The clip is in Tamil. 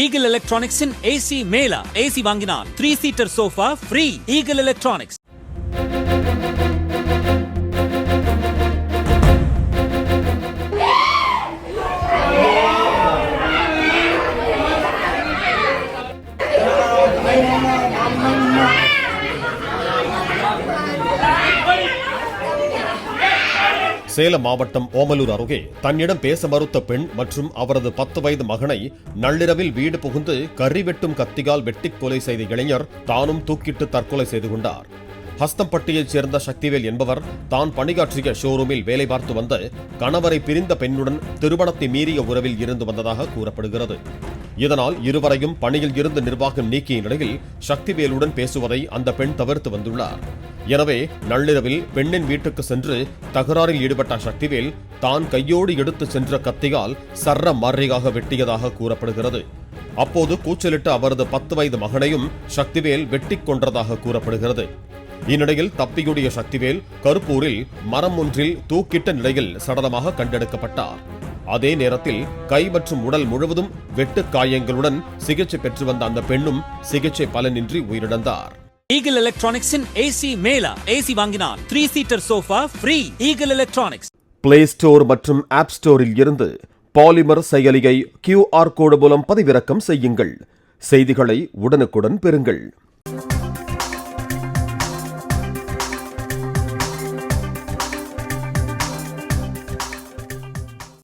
Eagle Electronics in AC Mela. AC வாங்கினால் 3-seater sofa free. Eagle Electronics. Salem மாவட்டம் ஓமலூர் அருகே தன்னிடம் பேச மறுத்த பெண் மற்றும் அவரது 10 வயது மகனை நள்ளிரவில் வீடு புகுந்து கறி வெட்டும் கத்தியால் வெட்டி கொலை செய்த இளைஞர் தானும் தூக்கிட்டு தற்கொலை செய்து கொண்டார். ஹஸ்தம்பட்டியைச் சேர்ந்த சக்திவேல் என்பவர் தான் பணியாற்றிய ஷோரூமில் வேலை பார்த்து வந்த கணவரை பிரிந்த பெண்ணுடன் திருமணத்தை மீறிய உறவில் இருந்து வந்ததாக கூறப்படுகிறது. இதனால் இருவரையும் பணியில் இருந்து நிர்வாகம் நீக்கிய நிலையில் சக்திவேலுடன் பேசுவதை அந்த பெண் தவிர்த்து வந்துள்ளார். எனவே நள்ளிரவில் பெண்ணின் வீட்டுக்கு சென்று தகராறில் ஈடுபட்ட சக்திவேல் தான் கையோடு எடுத்து சென்ற கத்தியால் சர்ற மாரியாக வெட்டியதாக கூறப்படுகிறது. அப்போது கூச்சலிட்டு அவரது 10 வயது மகனையும் சக்திவேல் வெட்டி கொன்றதாக கூறப்படுகிறது. இந்நிலையில் தப்பியுடைய சக்திவேல் கருப்பூரில் மரம் ஒன்றில் தூக்கிட்ட நிலையில் சடலமாக கண்டெடுக்கப்பட்டார். அதே நேரத்தில் கை மற்றும் உடல் முழுவதும் வெட்டு காயங்களுடன் சிகிச்சை பெற்று வந்த அந்த பெண்ணும் சிகிச்சை பலனின்றி உயிரிழந்தார். Eagle Electronics in AC Mela. AC வாங்கினால் 3-seater sofa free. Eagle Electronics. Play Store மற்றும் App Storeல் இருந்து பாலிமர் செயலியை QR கோடு மூலம் பதிவிறக்கம் செய்யுங்கள். செய்திகளை உடனுக்குடன் பெறுங்கள்.